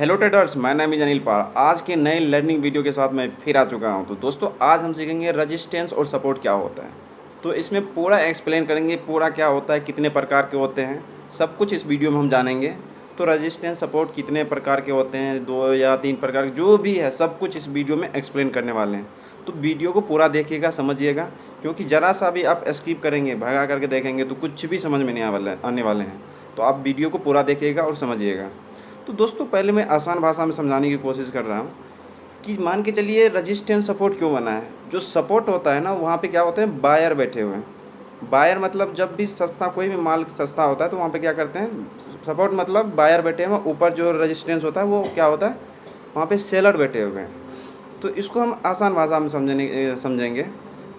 Hello traders, मैं नाम है अनिल पाल। आज के नए लर्निंग वीडियो के साथ मैं फिर आ चुका हूं। तो दोस्तों, आज हम सीखेंगे रजिस्टेंस और सपोर्ट क्या होता है। तो इसमें पूरा एक्सप्लेन करेंगे, पूरा क्या होता है, कितने प्रकार के होते हैं, सब कुछ इस वीडियो में हम जानेंगे। तो रजिस्टेंस सपोर्ट कितने प्रकार के होते हैं, 2 या 3 प्रकार के जो भी है, सब कुछ इस वीडियो में एक्सप्लेन करने वाले हैं। तो वीडियो को पूरा देखिएगा, समझिएगा, क्योंकि ज़रा सा भी आप स्किप करेंगे, भगा करके देखेंगे तो कुछ भी समझ में नहीं आने वाले हैं। तो आप वीडियो को पूरा देखिएगा और समझिएगा। तो दोस्तों, पहले मैं आसान भाषा में समझाने की कोशिश कर रहा हूँ कि मान के चलिए रजिस्टेंस सपोर्ट क्यों बना है। जो सपोर्ट होता है ना, वहाँ पे क्या होते हैं, बायर बैठे हुए हैं। बायर मतलब जब भी सस्ता, कोई भी माल सस्ता होता है तो वहाँ पे क्या करते हैं, सपोर्ट मतलब बायर बैठे हुए हैं। ऊपर जो रजिस्टेंस होता है वो क्या होता है, वहाँ पे सेलर बैठे हुए हैं। तो इसको हम आसान भाषा में समझेंगे।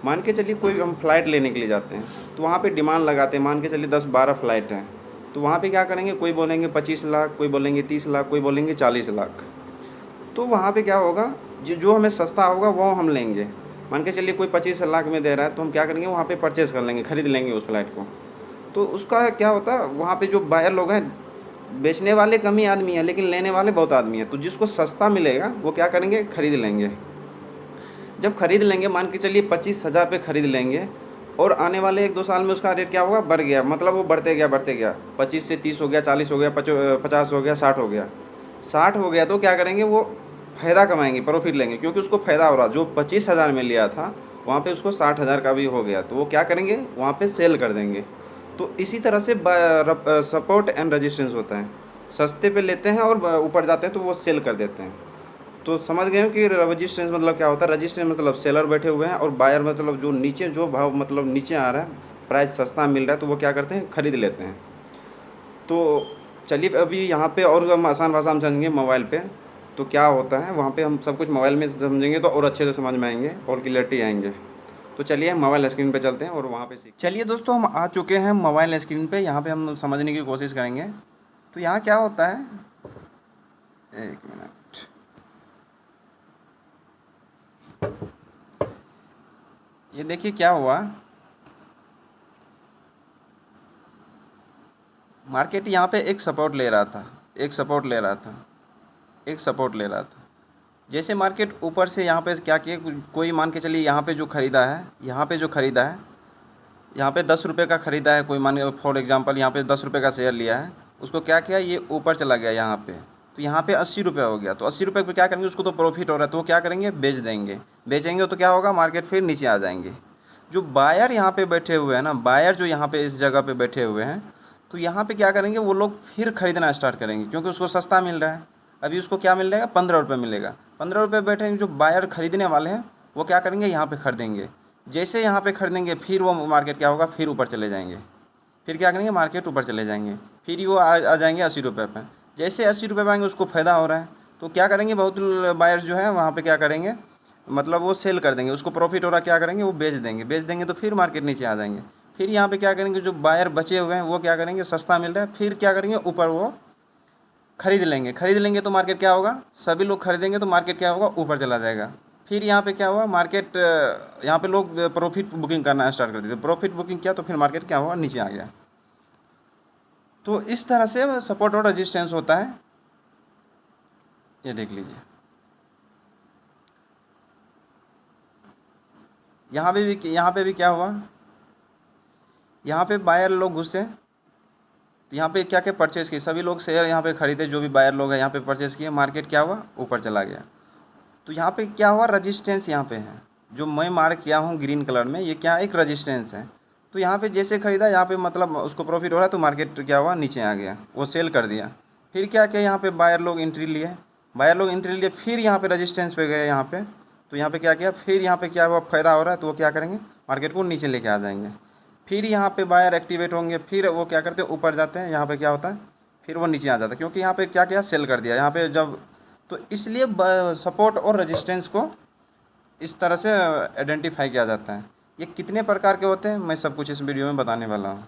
मान के चलिए कोई हम फ़्लाइट लेने के लिए जाते हैं, तो वहाँ पे डिमांड लगाते हैं। मान के चलिए 10-12 फ़्लाइट हैं, तो वहाँ पे क्या करेंगे, कोई बोलेंगे 25 लाख, कोई बोलेंगे 30 लाख, कोई बोलेंगे 40 लाख। तो वहाँ पे क्या होगा, जो हमें सस्ता होगा वो हम लेंगे। मान के चलिए कोई 25 लाख में दे रहा है, तो हम क्या करेंगे, वहाँ पे परचेज़ कर लेंगे, ख़रीद लेंगे उस फ्लाइट को। तो उसका क्या होता है, वहाँ पे जो बायर लोग हैं, बेचने वाले कम ही आदमी हैं, लेकिन लेने वाले बहुत आदमी हैं। तो जिसको सस्ता मिलेगा वो क्या करेंगे, ख़रीद लेंगे। जब ख़रीद लेंगे, मान के चलिए 25,000 पे ख़रीद लेंगे, और आने वाले 1-2 साल में उसका रेट क्या होगा, बढ़ गया। मतलब वो बढ़ते गया 25 से 30 हो गया, 40 हो गया, 50 हो गया, 60 हो गया। 60 हो गया तो क्या करेंगे, वो फ़ायदा कमाएंगे, प्रॉफिट लेंगे, क्योंकि उसको फ़ायदा हो रहा। जो 25,000 में लिया था, वहाँ पे उसको 60,000 का भी हो गया, तो वो क्या करेंगे, वहाँ पे सेल कर देंगे। तो इसी तरह से सपोर्ट एंड रजिस्टेंस होता है। सस्ते पे लेते हैं और ऊपर जाते हैं तो वो सेल कर देते हैं। तो समझ गए हो कि रजिस्टेंस मतलब क्या होता है। रजिस्टेंस मतलब सेलर बैठे हुए हैं, और बायर मतलब जो नीचे, जो भाव मतलब नीचे आ रहा है, प्राइस सस्ता मिल रहा है, तो वो क्या करते हैं, ख़रीद लेते हैं। तो चलिए अभी यहाँ पे और हम आसान भाषा में समझेंगे मोबाइल पे। तो क्या होता है, वहाँ पे हम सब कुछ मोबाइल में समझेंगे तो और अच्छे से समझ में आएंगे और क्लियरिटी आएंगे। तो चलिए हम मोबाइल स्क्रीन पे चलते हैं और वहाँ पे सीख। चलिए दोस्तों, हम आ चुके हैं मोबाइल स्क्रीन पे। यहाँ पे हम समझने की कोशिश करेंगे। तो यहाँ क्या होता है, एक मिनट, ये देखिए क्या हुआ, मार्केट यहाँ पे एक सपोर्ट ले रहा था, एक सपोर्ट ले रहा था। जैसे मार्केट ऊपर से यहाँ पे क्या किया, कोई मान के चलिए यहाँ पे जो ख़रीदा है, यहाँ पे 10 रुपये का ख़रीदा है, कोई मान फॉर एग्जांपल यहाँ पे 10 रुपये का शेयर लिया है। उसको क्या किया, ये ऊपर चला गया यहाँ पे, तो यहाँ पे 80 रुपये हो गया। तो 80 रुपये पे क्या करेंगे, उसको तो प्रॉफिट हो रहा है, तो वो क्या करेंगे, बेच देंगे। बेचेंगे तो क्या होगा, मार्केट फिर नीचे आ जाएंगे। जो बायर यहाँ पे बैठे हुए हैं ना, बायर जो यहाँ पे इस जगह पे बैठे हुए हैं, तो यहाँ पे क्या करेंगे, वो लोग फिर ख़रीदना स्टार्ट करेंगे, क्योंकि उसको सस्ता मिल रहा है। अभी उसको क्या मिल जाएगा, 15 रुपये मिलेगा। 15 रुपये बैठेंगे, जो बायर ख़रीदने वाले हैं वो क्या करेंगे, यहाँ पे खरीदेंगे। जैसे यहाँ पे खरीदेंगे, फिर वो मार्केट क्या होगा, फिर ऊपर चले जाएंगे। फिर क्या करेंगे, मार्केट ऊपर चले जाएंगे, फिर वो आ जाएंगे 80 रुपये पर। जैसे 80 रुपये पाएंगे, उसको फ़ायदा हो रहा है, तो क्या करेंगे, बहुत बायर्स जो है वहाँ पे क्या करेंगे, मतलब वो सेल कर देंगे। उसको प्रॉफिट हो रहा है, क्या करेंगे, वो बेच देंगे तो फिर मार्केट नीचे आ जाएंगे। फिर यहाँ पे क्या करेंगे, जो बायर बचे हुए हैं वो क्या करेंगे, सस्ता मिल रहा है, फिर क्या करेंगे, ऊपर वो खरीद लेंगे तो मार्केट क्या होगा, सभी लोग खरीदेंगे तो मार्केट क्या होगा, ऊपर चला जाएगा। फिर यहाँ पे क्या हुआ, मार्केट यहाँ पे लोग प्रॉफिट बुकिंग करना स्टार्ट कर दिए। प्रॉफिट बुकिंग किया तो फिर मार्केट क्या हुआ, नीचे आ गया। तो इस तरह से सपोर्ट और रेजिस्टेंस होता है। ये देख लीजिए, यहाँ पे भी क्या हुआ, यहाँ पे बायर लोग घुसे, तो यहाँ पे क्या क्या परचेज़ किए, सभी लोग शेयर यहाँ पे ख़रीदे, जो भी बायर लोग हैं यहाँ पे परचेज़ किए। मार्केट क्या हुआ, ऊपर चला गया। तो यहाँ पे क्या हुआ, रजिस्टेंस यहाँ पे है, जो मैं मार्क किया हूँ ग्रीन कलर में, ये क्या एक रजिस्टेंस है। तो यहाँ पे जैसे ख़रीदा, यहाँ पे मतलब उसको प्रॉफिट हो रहा है, तो मार्केट क्या हुआ, नीचे आ गया, वो सेल कर दिया। फिर क्या किया, यहाँ पे बायर लोग एंट्री लिए, फिर यहाँ पे रजिस्टेंस पे गए यहाँ पे। तो यहाँ पे क्या किया, फिर यहाँ पे क्या हुआ, फ़ायदा हो रहा है, तो वो क्या करेंगे, मार्केट को नीचे लेके आ जाएंगे। फिर यहाँ पे बायर एक्टिवेट होंगे, फिर वो क्या करते हैं, ऊपर जाते हैं। यहाँ पे क्या होता है, फिर वो नीचे आ जाता है, क्योंकि यहाँ पे क्या किया, सेल कर दिया यहाँ पे जब। तो इसलिए सपोर्ट और रेजिस्टेंस को इस तरह से आइडेंटिफाई किया जाता है। ये कितने प्रकार के होते हैं, मैं सब कुछ इस वीडियो में बताने वाला हूँ।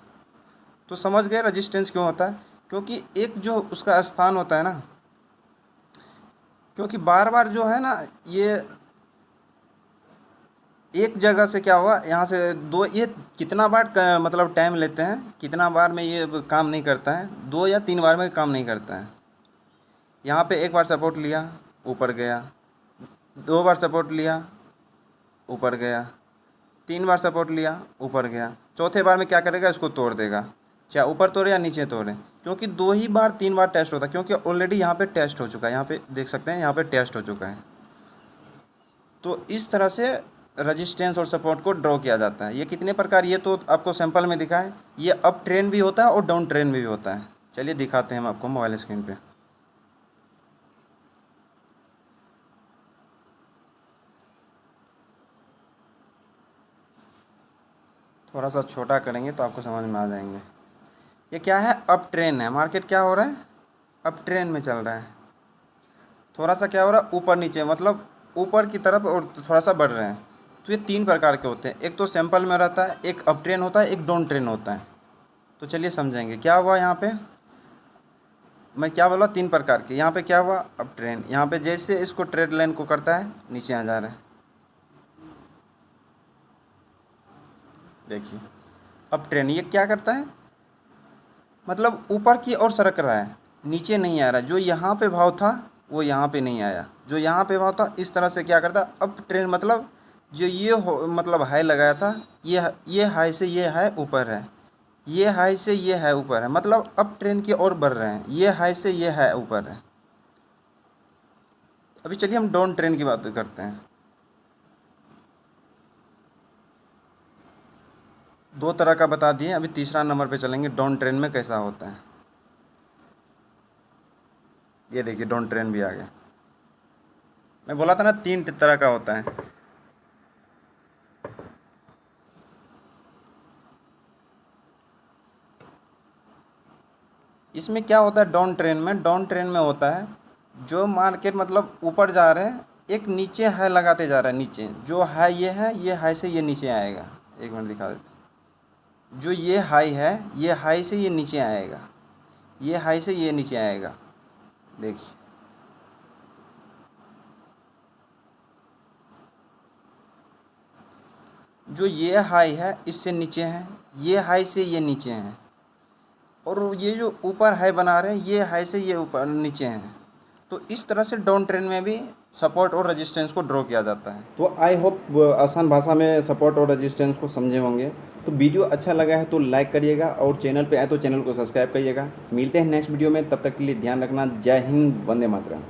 तो समझ गए रेजिस्टेंस क्यों होता है, क्योंकि एक जो उसका स्थान होता है ना, क्योंकि बार बार जो है ना, ये एक जगह से क्या हुआ, यहाँ से दो, ये कितना बार मतलब टाइम लेते हैं, कितना बार में ये काम नहीं करता है, 2 या 3 बार में काम नहीं करता है। यहाँ पे एक बार सपोर्ट लिया, ऊपर गया, 2 बार सपोर्ट लिया, ऊपर गया, 3 बार सपोर्ट लिया, ऊपर गया, चौथे बार में क्या करेगा, इसको तोड़ देगा, चाहे ऊपर तोड़े या नीचे तोड़े, क्योंकि 2 ही बार 3 बार टेस्ट होता है, क्योंकि ऑलरेडी यहाँ पे टेस्ट हो चुका है, यहाँ पे देख सकते हैं, यहाँ पे टेस्ट हो चुका है। तो इस तरह से रजिस्टेंस और सपोर्ट को ड्रॉ किया जाता है। ये कितने प्रकार, ये तो आपको सैंपल में दिखा है, ये अप ट्रेंड भी होता है और डाउन ट्रेंड भी होता है। चलिए दिखाते हैं हम आपको मोबाइल स्क्रीन पे। थोड़ा सा छोटा करेंगे तो आपको समझ में आ जाएंगे। ये क्या है, अप ट्रेंड है, मार्केट क्या हो रहा है, अप ट्रेंड में चल रहा है। थोड़ा सा क्या हो रहा है, ऊपर नीचे, मतलब ऊपर की तरफ और थोड़ा सा बढ़ रहे हैं। तो ये 3 प्रकार के होते हैं, एक तो सैंपल में रहता है, एक अप ट्रेंड होता है, एक डाउन ट्रेंड होता है। तो चलिए समझेंगे क्या हुआ यहाँ पे। मैं क्या बोला, 3 प्रकार के। यहाँ पे क्या हुआ, अप ट्रेंड, यहाँ पे जैसे इसको ट्रेड लाइन को करता है, नीचे आ जा रहा है, देखिए अप ट्रेंड। ये क्या करता है, मतलब ऊपर की ओर सरक रहा है, नीचे नहीं आ रहा। जो यहाँ पे भाव था वो यहाँ पे नहीं आया, जो यहाँ पे भाव था, इस तरह से क्या करता है अप ट्रेंड। मतलब जो ये मतलब हाई लगाया था, ये हाई से ये हाई ऊपर है, ये हाई से ये हाई ऊपर है, मतलब अप ट्रेंड की ओर बढ़ रहे हैं, ये हाई से ये हाई ऊपर है। अभी चलिए हम डाउन ट्रेंड की बात करते हैं। 2 तरह का बता दिए, अभी तीसरा नंबर पे चलेंगे, डाउन ट्रेंड में कैसा होता है। ये देखिए डाउन ट्रेंड भी आ गया। मैं बोला था ना 3 तरह का होता है। इसमें क्या होता है, डाउन ट्रेंड में, डाउन ट्रेंड में होता है जो मार्केट मतलब ऊपर जा रहे हैं, एक नीचे हाई लगाते जा रहा है, नीचे जो हाई ये है, ये हाई से ये नीचे आएगा। एक मिनट दिखा देते हैं। जो ये हाई है, ये हाई से ये नीचे आएगा, ये हाई से ये नीचे आएगा, देखिए। जो ये हाई है इससे नीचे है, ये हाई से ये नीचे हैं, और ये जो ऊपर हाई बना रहे हैं, ये हाई से ये ऊपर नीचे हैं। तो इस तरह से डाउन ट्रेंड में भी सपोर्ट और रेजिस्टेंस को ड्रॉ किया जाता है। तो आई होप आसान भाषा में सपोर्ट और रेजिस्टेंस को समझे होंगे। तो वीडियो अच्छा लगा है तो लाइक करिएगा, और चैनल पे आए तो चैनल को सब्सक्राइब करिएगा। मिलते हैं नेक्स्ट वीडियो में, तब तक के लिए ध्यान रखना। जय हिंद, वंदे मातरम।